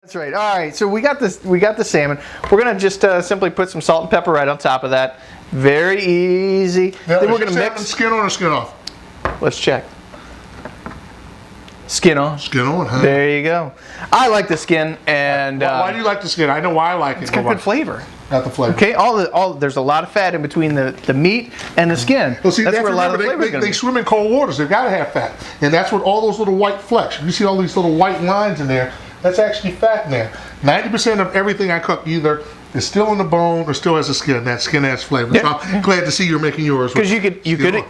That's right. All right, so we got this. We got the salmon. We're gonna just simply put some salt and pepper right on top of that. Very easy. Now, then we're gonna mix. Skin on or skin off? Let's check. Skin on. Skin on, huh? There you go. I like the skin, and why do you like the skin? I know why I like it. It's got good flavor. Got the flavor. Okay, there's a lot of fat in between the meat and the skin. Well, see, that's where a lot of the flavor is. They swim in cold waters. They've got to have fat, and that's what all those little white flecks. You see all these little white lines in there. That's actually fat in there. 90% of everything I cook either is still in the bone or still has the skin. That skin has flavor. Yeah. So I'm glad to see you're making yours. Because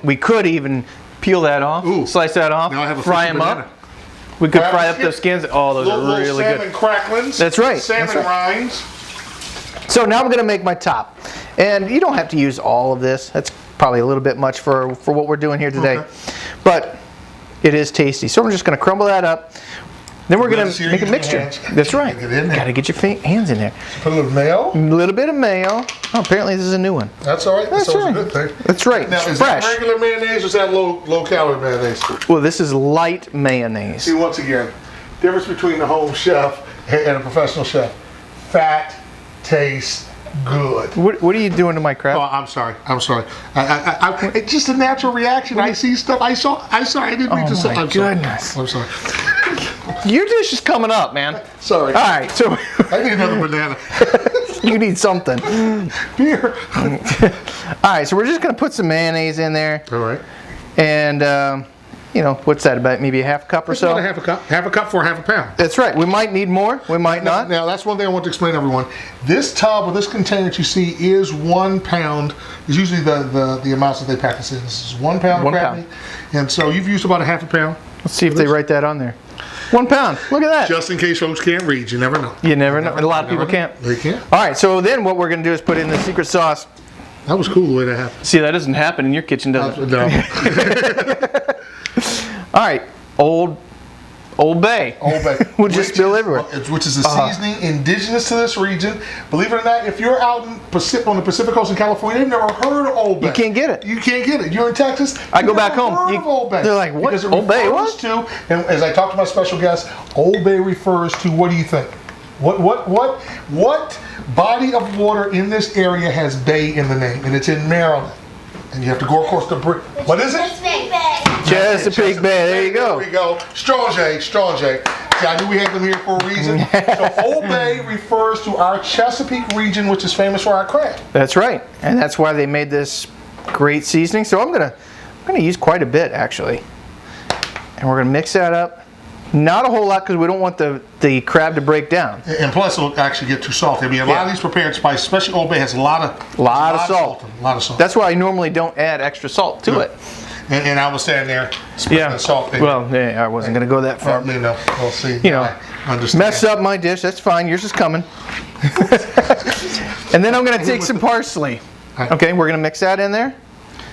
we could even peel that off, slice that off, fry them up. We could fry up those skins. Oh, those are really good. Salmon cracklings. That's right. Salmon rinds. So now I'm going to make my top, and you don't have to use all of this. That's probably a little bit much for what we're doing here today, but it is tasty. So I'm just going to crumble that up. Then we're going to make a mixture. That's right. Got to get your hands in there. Put a little mayo. A little bit of mayo. Oh, apparently this is a new one. That's all right. That's a good thing. That's right. Now, is that regular mayonnaise or is that low-calorie mayonnaise? Well, this is light mayonnaise. See, once again, difference between the home chef and a professional chef. Fat tastes good. What are you doing to my crab? Oh, I'm sorry. I'm sorry. It's just a natural reaction. I see stuff. I didn't mean to say. Oh my goodness. I'm sorry. Your dish is coming up, man. Sorry. All right, so I need another banana. You need something. Beer. All right, so we're just gonna put some mayonnaise in there. All right. And you know, what's that, about maybe a half cup or so? About a half a cup. Half a cup for half a pound. That's right. We might need more. We might not. Now that's one thing I want to explain to everyone. This tub or this container that you see is 1 pound. Is usually the amounts that they pack this in. This is 1 pound of crab meat. And so you've used about a half a pound. Let's see if they write that on there. 1 pound. Look at that. Just in case folks can't read. You never know. You never know. A lot of people can't. They can't. All right, so then what we're going to do is put in the secret sauce. That was cool the way that happened. See, that doesn't happen in your kitchen, does it? No. All right, Old Bay. Old Bay. We'll just spill everywhere. Which is a seasoning indigenous to this region. Believe it or not, if you're out on the Pacific Coast in California, you've never heard of Old Bay. You can't get it. You can't get it. You're in Texas. I go back home. Heard of Old Bay. They're like, what? Because it Old Bay? What? And as I talked to my special guest, Old Bay refers to, what do you think? What body of water in this area has Bay in the name? And it's in Maryland. And you have to go across the bridge. What is it? Chesapeake Bay. Chesapeake Bay. There you go. There we go. Strong J. See, I knew we had them here for a reason. So Old Bay refers to our Chesapeake region, which is famous for our crab. That's right, and that's why they made this great seasoning. So I'm gonna use quite a bit actually, and we're gonna mix that up. Not a whole lot because we don't want the crab to break down. And plus, it'll actually get too salty. I mean, a lot of these prepared spices, especially Old Bay, has a lot of salt. A lot of salt. That's why I normally don't add extra salt to it. And I was standing there sprinkling the salt. Well, yeah, I wasn't going to go that far. You know, we'll see. You know, mess up my dish. That's fine. Yours is coming. And then I'm going to take some parsley. Okay, we're going to mix that in there.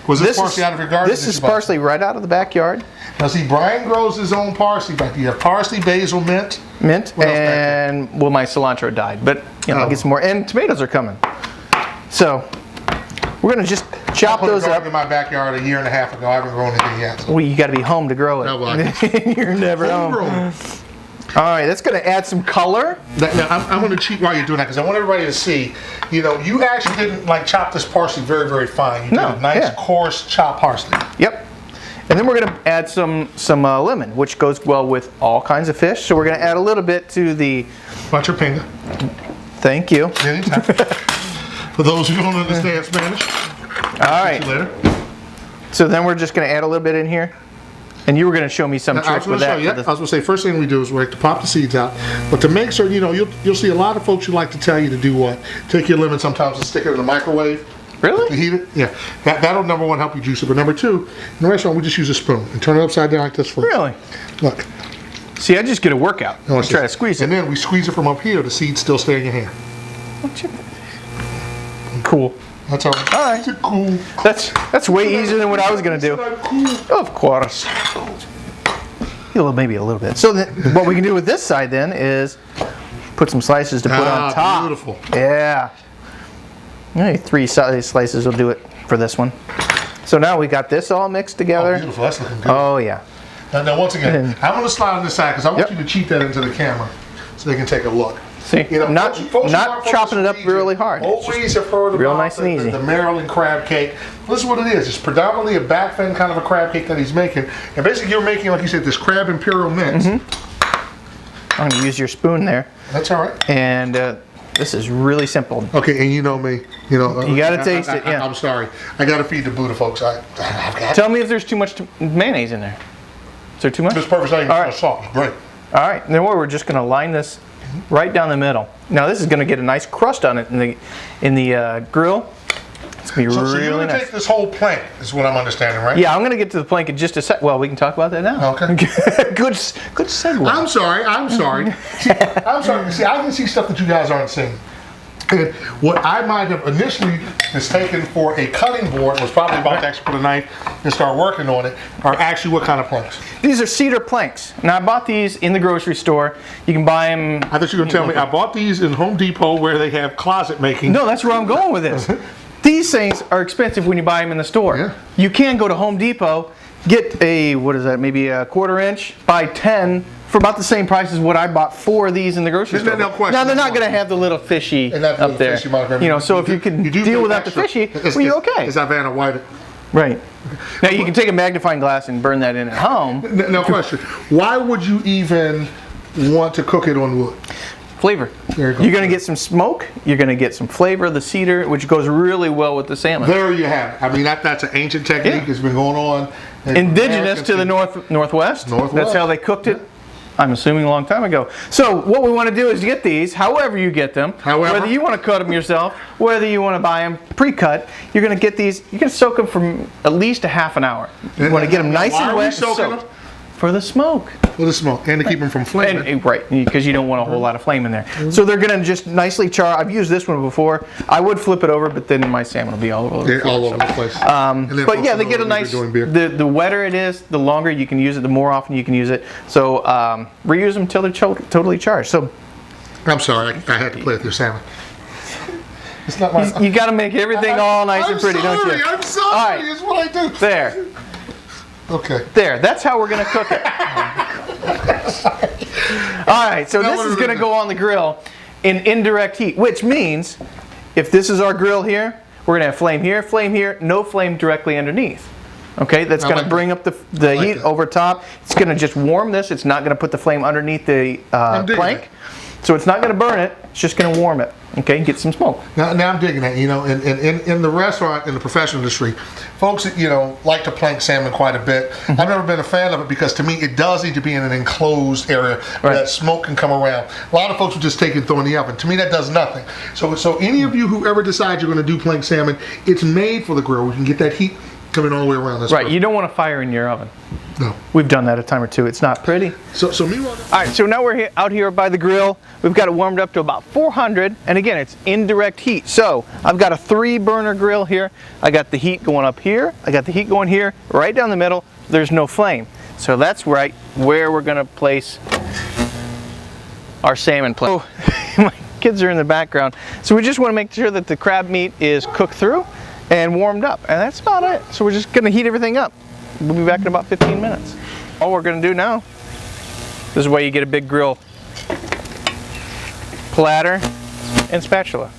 Was this parsley out of your garden? This is parsley right out of the backyard. Now see, Brian grows his own parsley back there. You have parsley, basil, mint. Mint, and well, my cilantro died, but you know, I'll get some more. And tomatoes are coming. So we're gonna just chop those up. I put a garden in my backyard a year and a half ago. I haven't grown anything yet. So. Well, you got to be home to grow it. No, well, you're never home. All right, that's going to add some color. Now, I'm going to cheat while you're doing that because I want everybody to see. You know, you actually didn't like chop this parsley very, very fine. You did a nice, coarse chopped parsley. Yep. And then we're going to add some lemon, which goes well with all kinds of fish. So we're going to add a little bit to the... Mucho pinga. Thank you. Anytime. For those who don't understand Spanish. All right. So then we're just going to add a little bit in here. And you were going to show me some tricks with that. I was going to say, first thing we do is we like to pop the seeds out. But to make sure, you know, you'll see a lot of folks who like to tell you to do what? Take your lemon sometimes and stick it in the microwave. Really? To heat it. Yeah. That'll, number one, help you juice it. But number two, in the restaurant, we just use a spoon and turn it upside down like this first. Really? Look. See, I just get a workout. I try to squeeze it. And then we squeeze it from up here. The seeds still stay in your hand. Cool. That's all right. All right. Cool. That's way easier than what I was going to do. Cool. Of course. Maybe a little bit. So then, what we can do with this side then is put some slices to put on top. Beautiful. Yeah. Maybe 3 slices will do it for this one. So now we got this all mixed together. Oh, beautiful. That's looking good. Oh, yeah. Now once again, I'm going to slide on this side because I want you to cheat that into the camera. so they can take a look. See, You know, not folks not chopping it up really hard. Always have heard Real about nice and easy. the Maryland crab cake. This is what it is. It's predominantly a back fin kind of a crab cake that he's making. And basically you're making, like you said, this crab imperial mix. I'm going to use your spoon there. That's all right. And this is really simple. Okay, and you know me. You know, You gotta taste it, yeah. I'm sorry. I got to feed the Buddha folks. I've got Tell me if there's too much mayonnaise in there. Is there too much? This perfect. Not even All right. salt. It's great. All right, then we're just going to line this right down the middle. Now this is going to get a nice crust on it in the grill. It's going to be So really you're going to nice. take this whole plank, is what I'm understanding, right? Yeah, I'm going to get to the plank in just a sec. Well, we can talk about that now. Okay. good segue. I'm sorry. See, I'm sorry. See, I can see stuff that you guys aren't seeing. And what I might have initially mistaken for a cutting board was probably about to actually put a knife and start working on it, are actually what kind of planks? These are cedar planks. Now I bought these in the grocery store. You can buy them. I thought you were going to tell me I bought these in Home Depot where they have closet making. No, that's where I'm going with this. These things are expensive when you buy them in the store. Yeah. You can go to Home Depot, get a, what is that, maybe a 1/4 inch, buy 10 for about the same price as what I bought 4 of these in the grocery store. No question. Now they're not going to have the little fishy And not the up little there. fishy marker. You know, so if you can do deal pay without extra. the fishy, well, you're okay. Is that Vanna White? Right. Now you can take a magnifying glass and burn that in at home. No question. Why would you even want to cook it on wood? Flavor. There you go. You're going to get some smoke. You're going to get some flavor of the cedar, which goes really well with the salmon. There you have it. I mean, that's an ancient technique. Yeah. It's been going on. Indigenous to the northwest. That's how they cooked it. I'm assuming a long time ago. So what we want to do is get these, however you get them, However. whether you want to cut them yourself, whether you want to buy them pre-cut, you're going to get these, you're going to soak them for at least a half an hour. You want to get them nice Why and are we wet and soaking soaked. them? For the smoke. For the smoke and to keep them from flaming. And, right, because you don't want a whole lot of flame in there. So they're going to just nicely char. I've used this one before. I would flip it over, but then my salmon will be all over the They're all over the place. And then But folks yeah, will they know get a we've been nice, doing beer. the wetter it is, the longer you can use it, the more often you can use it. So reuse them until they're totally charged. So I'm sorry, I had to play with your salmon. It's not my. you got to make everything all nice and pretty, don't you? I'm sorry. All right. It's what I do. There. Okay. There. That's how we're going to cook it. All right, so Now this what is are we going to gonna go on the grill in indirect heat, which means if this is our grill here, we're going to have flame here, no flame directly underneath. Okay, that's going to like bring up the like heat that. over top. It's going to just warm this. It's not going to put the flame underneath the digging plank. it. So it's not going to burn it. It's just going to warm it. Okay, get some smoke. Now I'm digging that. You know, in the restaurant, in the professional industry, folks that, you know, like to plank salmon quite a bit. I've never been a fan of it because to me it does need to be in an enclosed area where Right. that smoke can come around. A lot of folks will just take it and throw it in the oven. To me that does nothing. So any of you who ever decide you're going to do plank salmon, it's made for the grill. We can get that heat coming all the way around. That's Right, perfect. you don't want to fire in your oven. No. We've done that a time or two. It's not pretty. So meanwhile. All right, so now we're out here by the grill. We've got it warmed up to about 400, and again, it's indirect heat. So I've got a 3-burner grill here. I got the heat going up here. I got the heat going here, right down the middle. There's no flame. So that's right where we're gonna place our salmon plate. Oh, my kids are in the background. So we just wanna make sure that the crab meat is cooked through and warmed up, and that's about it. So we're just gonna heat everything up. We'll be back in about 15 minutes. All we're gonna do now, this is why you get a big grill platter and spatula.